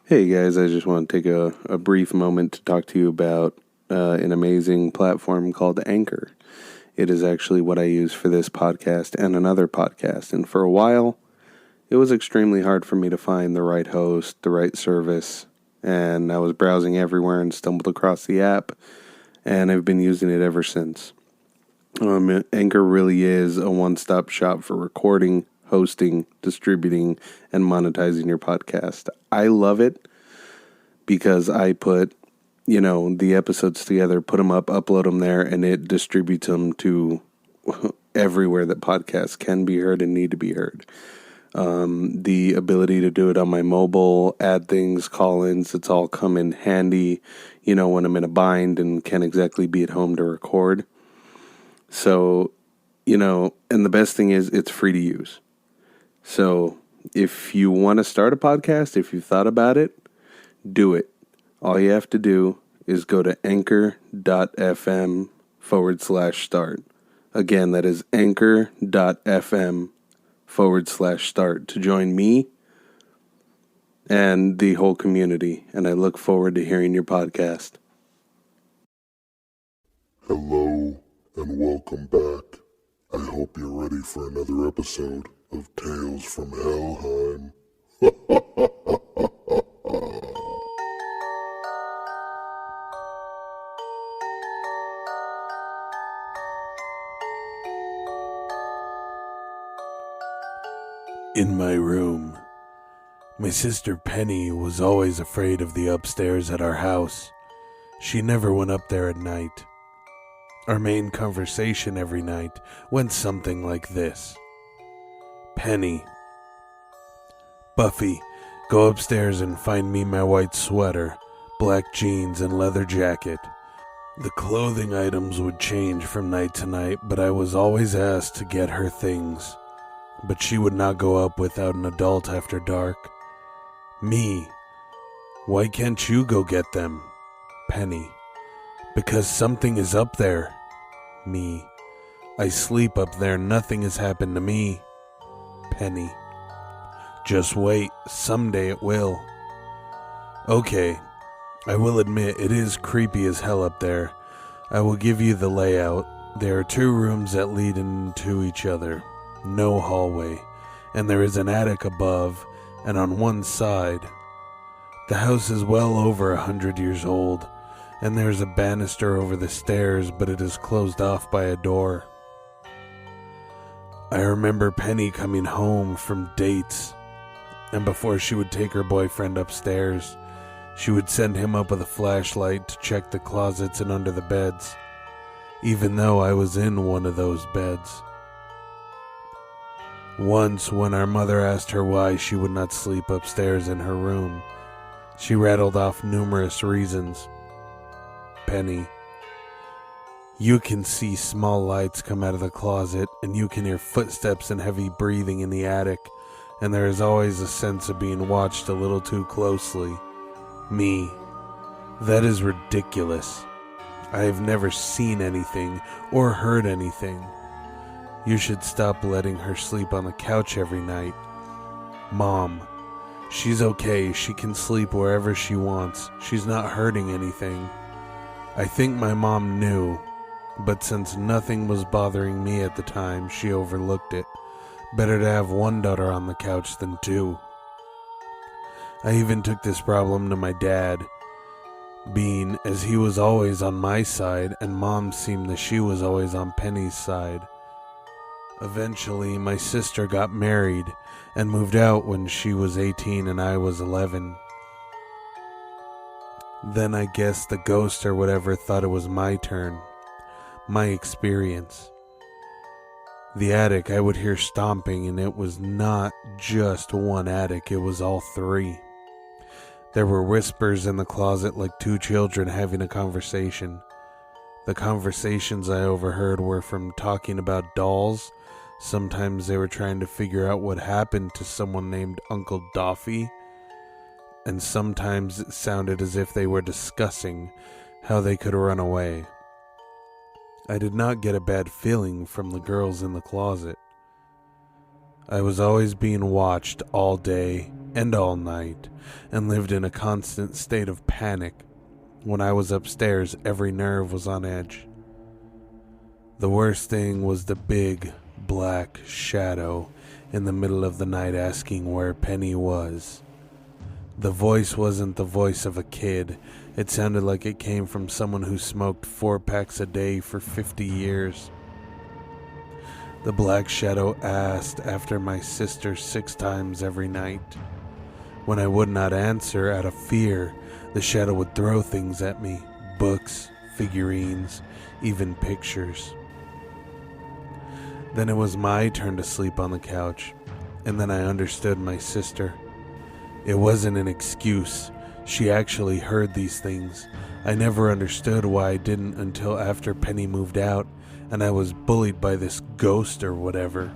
Hey guys, I just want to take a brief moment to talk to you about an amazing platform called Anchor. It is actually what I use for this podcast and another podcast. And for a while, it was extremely hard for me to find the right host, the right service. And I was browsing everywhere and stumbled across the app. And I've been using it ever since. Anchor really is a one-stop shop for recording, hosting, distributing, and monetizing your podcast. I love it because I put, the episodes together, put them up, upload them there, and it distributes them to everywhere that podcasts can be heard and need to be heard. The ability to do it on my mobile, add things, call-ins, it's all come in handy, when I'm in a bind and can't exactly be at home to record. So, and the best thing is it's free to use. So if you want to start a podcast, if you've thought about it, do it. All you have to do is go to anchor.fm/start. Again, that is anchor.fm/start to join me and the whole community. And I look forward to hearing your podcast. Hello and welcome back. I hope you're ready for another episode of Tales from Helheim. In my room, my sister Penny was always afraid of the upstairs at our house. She never went up there at night. Our main conversation every night went something like this. Penny, Buffy, go upstairs and find me my white sweater, black jeans, and leather jacket. The clothing items would change from night to night, but I was always asked to get her things. But she would not go up without an adult after dark. Me, why can't you go get them? Penny, because something is up there. Me, I sleep up there, nothing has happened to me. Penny, just wait, someday it will. Okay, I will admit it is creepy as hell up there. I will give you the layout. There are 2 rooms that lead into each other. No hallway, and there is an attic above and on one side. The house is well over 100 years old, and there is a banister over the stairs, but it is closed off by a door. I remember Penny coming home from dates, and before she would take her boyfriend upstairs, she would send him up with a flashlight to check the closets and under the beds, even though I was in one of those beds. Once, when our mother asked her why she would not sleep upstairs in her room, she rattled off numerous reasons. Penny, you can see small lights come out of the closet, and you can hear footsteps and heavy breathing in the attic, and there is always a sense of being watched a little too closely. Me, that is ridiculous. I have never seen anything or heard anything. You should stop letting her sleep on the couch every night. Mom, she's okay. She can sleep wherever she wants. She's not hurting anything. I think my mom knew, but since nothing was bothering me at the time, she overlooked it. Better to have 1 daughter on the couch than 2. I even took this problem to my dad, being as he was always on my side and Mom seemed that she was always on Penny's side. Eventually, my sister got married and moved out when she was 18 and I was 11. Then I guess the ghost or whatever thought it was my turn, my experience. The attic, I would hear stomping, and it was not just one attic, it was all 3. There were whispers in the closet like 2 children having a conversation. The conversations I overheard were from talking about dolls. Sometimes they were trying to figure out what happened to someone named Uncle Doffy, and sometimes it sounded as if they were discussing how they could run away. I did not get a bad feeling from the girls in the closet. I was always being watched all day, and all night, and lived in a constant state of panic. When I was upstairs, every nerve was on edge. The worst thing was the big, black shadow in the middle of the night asking where Penny was. The voice wasn't the voice of a kid. It sounded like it came from someone who smoked 4 packs a day for 50 years. The black shadow asked after my sister 6 times every night. When I would not answer out of fear, the shadow would throw things at me, books, figurines, even pictures. Then it was my turn to sleep on the couch, and then I understood my sister. It wasn't an excuse. She actually heard these things. I never understood why I didn't until after Penny moved out, and I was bullied by this ghost or whatever.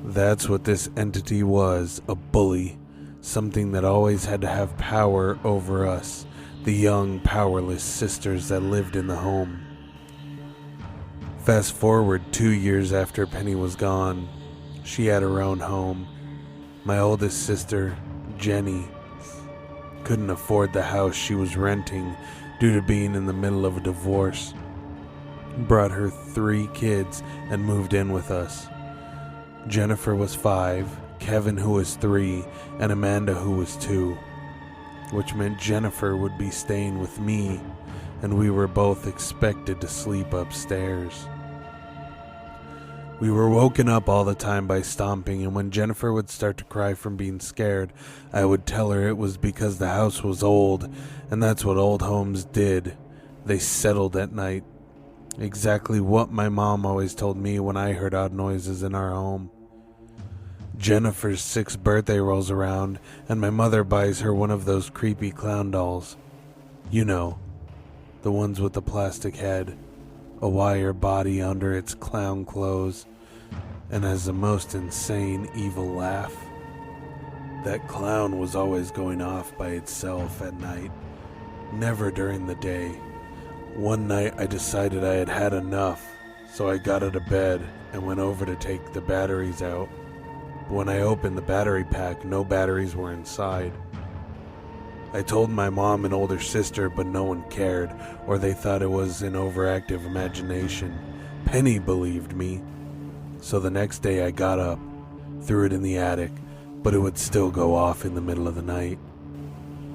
That's what this entity was, a bully. Something that always had to have power over us, the young, powerless sisters that lived in the home. Fast forward 2 years after Penny was gone. She had her own home. My oldest sister, Jenny, couldn't afford the house she was renting due to being in the middle of a divorce. Brought her 3 kids and moved in with us. Jennifer was 5, Kevin, who was 3, and Amanda, who was 2, which meant Jennifer would be staying with me, and we were both expected to sleep upstairs. We were woken up all the time by stomping, and when Jennifer would start to cry from being scared, I would tell her it was because the house was old, and that's what old homes did. They settled at night. Exactly what my mom always told me when I heard odd noises in our home. Jennifer's 6th birthday rolls around, and my mother buys her one of those creepy clown dolls. You know, the ones with the plastic head, a wire body under its clown clothes, and has the most insane evil laugh. That clown was always going off by itself at night, never during the day. One night I decided I had had enough, so I got out of bed and went over to take the batteries out. When I opened the battery pack, no batteries were inside. I told my mom and older sister, but no one cared, or they thought it was an overactive imagination. Penny believed me. So the next day I got up, threw it in the attic, but it would still go off in the middle of the night.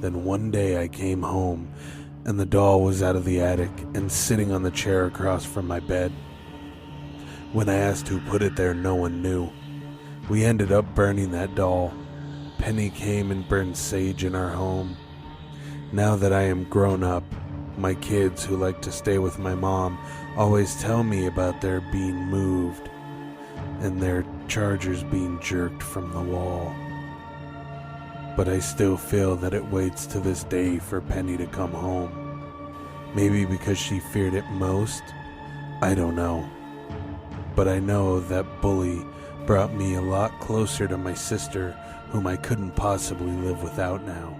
Then one day I came home, and the doll was out of the attic and sitting on the chair across from my bed. When I asked who put it there, no one knew. We ended up burning that doll. Penny came and burned sage in our home. Now that I am grown up, my kids who like to stay with my mom always tell me about their being moved and their chargers being jerked from the wall. But I still feel that it waits to this day for Penny to come home. Maybe because she feared it most? I don't know. But I know that bully brought me a lot closer to my sister, whom I couldn't possibly live without now.